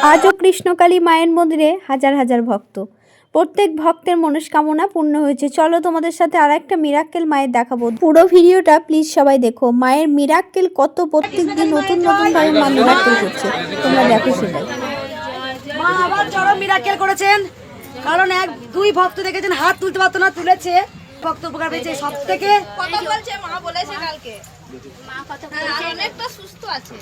আজও কৃষ্ণকালী মায়ের মন্দিরে হাজার হাজার ভক্ত। প্রত্যেক ভক্তের মনস্কামনা পূর্ণ হয়েছে। চলো তোমাদের সাথে আর একটা মিরাক্কেল মায়ের দেখাবো। পুরো ভিডিওটা প্লিজ সবাই দেখো। মায়ের মিরাক্কেল কত, প্রত্যেক দিন নতুন নতুন ভাবে মা মিরাক্কেল করছে, তোমরা দেখো সেটাই। মা আবার চরম মিরাক্কেল করেছেন, কারণ এক দুই ভক্ত দেখেছেন হাত তুলতে পারতো না, তুলেছে, ভক্ত উপকার পেয়েছে। সব থেকে কথা বলছে, মা বলেছে কালকে মা কথা বলছে, অনেকটা সুস্থ আছে,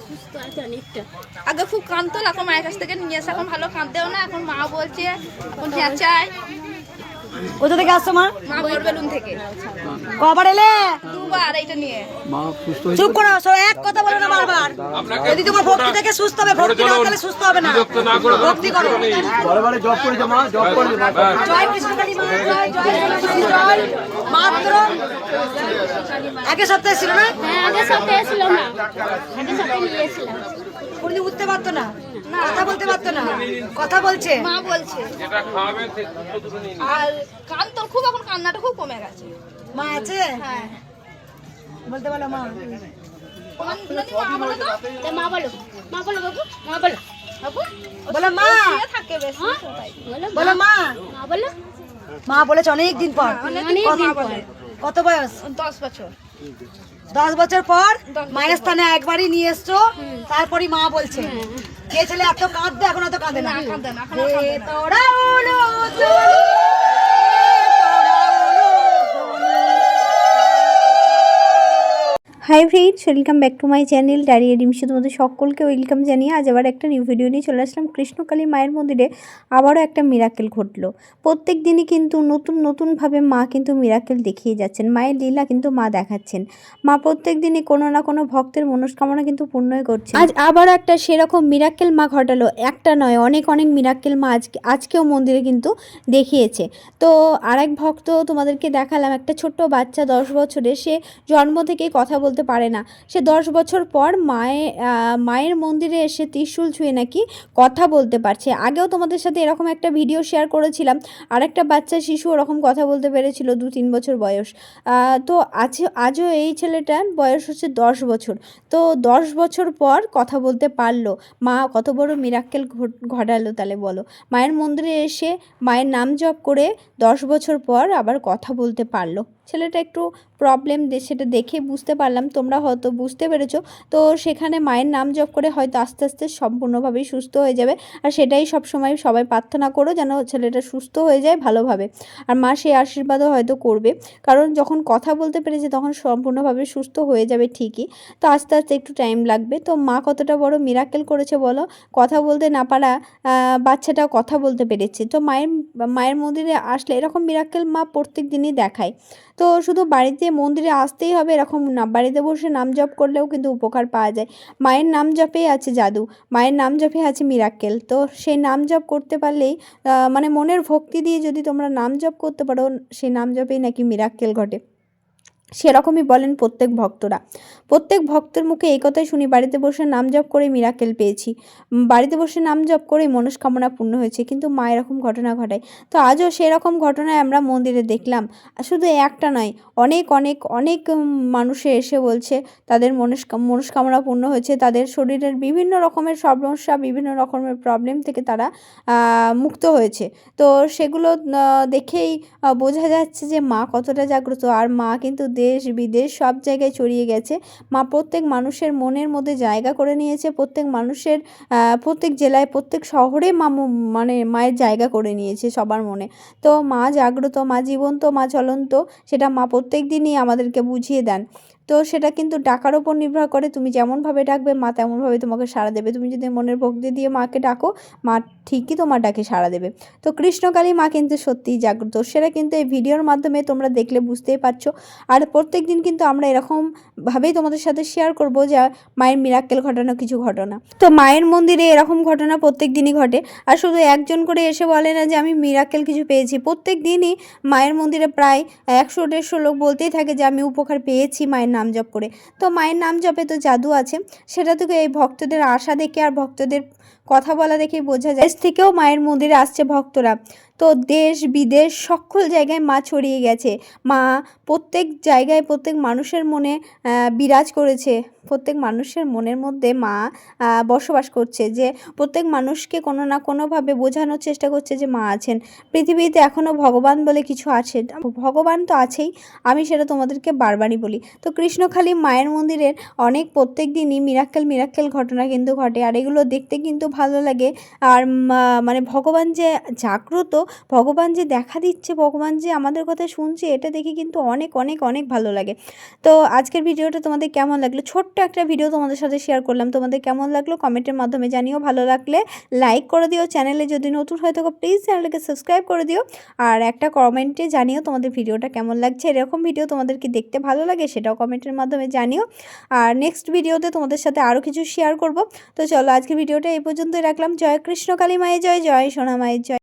সুস্থ আছে অনেকটা। আগে খুব কাঁদতো, এখন মায়ের কাছ থেকে নিয়ে এসে এখন ভালো কাঁদতেও না, এখন মা বলছে, এখন চায়। কোথা থেকে আসছো মা? মা বরবেলুন থেকে। কবার এলে? দুবার এইটা নিয়ে। চুপ করো, এক কথা বলো না বারবার। যদি তোমার ভক্তি থেকে সুস্থ হবে, ভক্তি না হলে সুস্থ হবে না। ভক্তি করো। বারে জব করে মা, জব করে জয় কৃষ্ণকালী মা, জয় জয় কৃষ্ণ জয়। মাত্র আগের সপ্তাহে ছিল না? হ্যাঁ, আগের সপ্তাহে ছিল না, আগের সপ্তাহে নিয়েছিলাম। উনি উঠতে পারতো না, কথা বলতে পারতো না, কথা বলছে, মা বলছে। আর কাঁদতো খুব, এখন কান্নাটা খুব কমে গেছে। মা আছে? হ্যাঁ, বলতে বলো মা। মা বলো, মা বলো বাবু, মা বলো বাবু, বলো মা। থাকে বেশি। বলো মা। মা বলো। মা বলেছে অনেক দিন পর। কত বয়স? 10 বছর। 10 বছর পর মায়ের স্থানে একবারই নিয়ে এসছো, তারপরই মা বলছে। কে ছেলে এত কাঁদবে, এখন এত কাঁদে না। কাঁদে না, এখন হে তোরা উলো hi friends, welcome back to my channel diary Dimsi. তোমাদের সকলকে ওয়েলকাম জানিয়ে আজ আবার একটা নিউ ভিডিও নিয়ে চলে আসলাম। কৃষ্ণকালী মায়ের মন্দিরে আবারও একটা মিরাক্কেল ঘটলো। প্রত্যেক দিনই কিন্তু নতুন নতুনভাবে মা কিন্তু মিরাক্কেল দেখিয়ে যাচ্ছেন, মায়ের লীলা কিন্তু মা দেখাচ্ছেন। মা প্রত্যেক দিনই কোনো না কোনো ভক্তের মনস্কামনা কিন্তু পূর্ণই করছে। আজ আবারও একটা সেরকম মিরাক্কেল মা ঘটালো। একটা নয়, অনেক অনেক মিরাক্কেল মা আজকেও মন্দিরে কিন্তু দেখিয়েছে। তো আরেক ভক্ত তোমাদেরকে দেখালাম, একটা ছোট্ট বাচ্চা 10 বছরের, সে জন্ম থেকেই কথা বলতে পারে না। সে 10 বছর পর মায়ের মন্দিরে এসে ত্রিশূল ছুঁয়ে নাকি কথা বলতে পারছে। আগেও তোমাদের সাথে এরকম একটা ভিডিও শেয়ার করেছিলাম, আর একটা বাচ্চা শিশু ওরকম কথা বলতে পেরেছিল 2-3 বছর বয়স। তো আজও এই ছেলেটার বয়স হচ্ছে 10 বছর। তো 10 বছর পর কথা বলতে পারলো। মা কত বড় মিরাক্কেল ঘটালো তাহলে বলো। মায়ের মন্দিরে এসে মায়ের নাম জপ করে 10 বছর পর আবার কথা বলতে পারলো। ছেলেটা একটু প্রবলেম, সেটা দেখে বুঝতে পারলাম, তোমরা হয়তো বুঝতে পেরেছো। তো সেখানে মায়ের নাম জপ করে হয়তো আস্তে আস্তে সম্পূর্ণভাবেই সুস্থ হয়ে যাবে। আর সেটাই সবসময় সবাই প্রার্থনা করো, যেন ছেলেটা সুস্থ হয়ে যায় ভালোভাবে। আর মা সেই আশীর্বাদও হয়তো করবে, কারণ যখন কথা বলতে পেরেছে তখন সম্পূর্ণভাবে সুস্থ হয়ে যাবে ঠিকই। তো আস্তে আস্তে একটু টাইম লাগবে। তো মা কতটা বড় মিরাক্কেল করেছে বলো। কথা বলতে না পারা বাচ্চাটা কথা বলতে পেরেছে। তো মায়ের মন্দিরে আসলে এরকম মিরাক্কেল মা প্রত্যেক দিনই দেখায়। তো শুধু বাড়িতে মন্দিরে আসতেই হবে এরকম না, বাড়িতে বসে নাম জপ করলেও কিন্তু উপকার পাওয়া যায়। মায়ের নাম জপেই আছে জাদু, মায়ের নাম জপে আছে মিরাক্কেল। তো সেই নাম জপ করতে পারলেই মানে মনের ভক্তি দিয়ে যদি তোমরা নাম জপ করতে পারো, সেই নাম জপেই নাকি মিরাক্কেল ঘটে। সেরকমই বলেন প্রত্যেক ভক্তরা। প্রত্যেক ভক্তের মুখে এই কথাই শুনি, বাড়িতে বসে নাম জপ করে মিরাক্কেল পেয়েছি, বাড়িতে বসে নাম জপ করে মনস্কামনা পূর্ণ হয়েছে। কিন্তু মা এরকম ঘটনা ঘটায়। তো আজও সেরকম ঘটনায় আমরা মন্দিরে দেখলাম। শুধু একটা নয়, অনেক অনেক অনেক মানুষে এসে বলছে তাদের মনস্কামনা পূর্ণ হয়েছে, তাদের শরীরের বিভিন্ন রকমের সমস্যা, বিভিন্ন রকমের প্রবলেম থেকে তারা মুক্ত হয়েছে। তো সেগুলো দেখেই বোঝা যাচ্ছে যে মা কতটা জাগ্রত। আর মা কিন্তু দেশ বিদেশ সব জায়গায় ছড়িয়ে গেছে। মা প্রত্যেক মানুষের মনের মধ্যে জায়গা করে নিয়েছে, প্রত্যেক মানুষের প্রত্যেক জেলায় প্রত্যেক শহরে মানে মায়ের জায়গা করে নিয়েছে সবার মনে। তো মা জাগ্রত, মা জীবন্ত, মা চলন্ত, সেটা মা প্রত্যেক দিনই আমাদেরকে বুঝিয়ে দেন। তো সেটা কিন্তু ডাকার ওপর নির্ভর করে, তুমি যেমনভাবে ডাকবে মা তেমনভাবে তোমাকে সাড়া দেবে। তুমি যদি মনের ভক্তি দিয়ে মাকে ডাকো, মা ঠিকই তোমার ডাকে সাড়া দেবে। তো কৃষ্ণকালী মা কিন্তু সত্যিই জাগ্রত, সেটা কিন্তু এই ভিডিওর মাধ্যমে তোমরা দেখলে বুঝতেই পারছো। আর প্রত্যেক দিন কিন্তু আমরা এরকমভাবেই তোমাদের সাথে শেয়ার করবো যে মায়ের মিরাক্কেল ঘটানো কিছু ঘটনা। তো মায়ের মন্দিরে এরকম ঘটনা প্রত্যেক দিনই ঘটে। আর শুধু একজন করে এসে বলে না যে আমি মিরাক্কেল কিছু পেয়েছি। প্রত্যেক দিনই মায়ের মন্দিরে প্রায় 100-150 লোক বলতেই থাকে যে আমি উপকার পেয়েছি মায়ের নাম জপ করে। তো মায়ের নাম জপে তো জাদু আছে, সেটা থেকে এই ভক্তদের আশা দেখে আর ভক্তদের কথা বলা দেখেই বোঝা যায়। দেশ থেকেও মায়ের মন্দিরে আসছে ভক্তরা। তো দেশ বিদেশ সকল জায়গায় মা ছড়িয়ে গেছে। মা প্রত্যেক জায়গায় প্রত্যেক মানুষের মনে বিরাজ করেছে, প্রত্যেক মানুষের মনের মধ্যে মা বসবাস করছে, যে প্রত্যেক মানুষকে কোনো না কোনোভাবে বোঝানোর চেষ্টা করছে যে মা আছেন পৃথিবীতে। এখনও ভগবান বলে কিছু আছে, ভগবান তো আছেই, আমি সেটা তোমাদেরকে বারবারই বলি। তো কৃষ্ণকালী মায়ের মন্দিরের অনেক প্রত্যেক দিনই মিরাক্কেল ঘটনা কিন্তু ঘটে, আর এগুলো দেখতে কিন্তু ভালো লাগে। আর মানে ভগবান যে জাগ্রত, ভগবান যে দেখা দিচ্ছে, ভগবান যে আমাদের কথা শুনছে, এটা দেখে কিন্তু অনেক অনেক অনেক ভালো লাগে। তো আজকের ভিডিওটা তোমাদের কেমন লাগলো, ছোট্ট একটা ভিডিও তোমাদের সাথে শেয়ার করলাম, তোমাদের কেমন লাগলো কমেন্টের মাধ্যমে জানিও। ভালো লাগলে লাইক করে দিও, চ্যানেলে যদি নতুন হয়ে থাকো প্লিজ চ্যানেলটাকে সাবস্ক্রাইব করে দিও, আর একটা কমেন্টে জানিও তোমাদের ভিডিওটা কেমন লাগছে। এরকম ভিডিও তোমাদের কি দেখতে ভালো লাগে সেটাও কমেন্টের মাধ্যমে জানিও, আর নেক্সট ভিডিওতে তোমাদের সাথে আরও কিছু শেয়ার করব। তো চলো আজকের ভিডিওটা এই পর্যন্তই রাখলাম। জয় কৃষ্ণ কালী মায়ের জয়, জয় সোনা মায়ের জয়।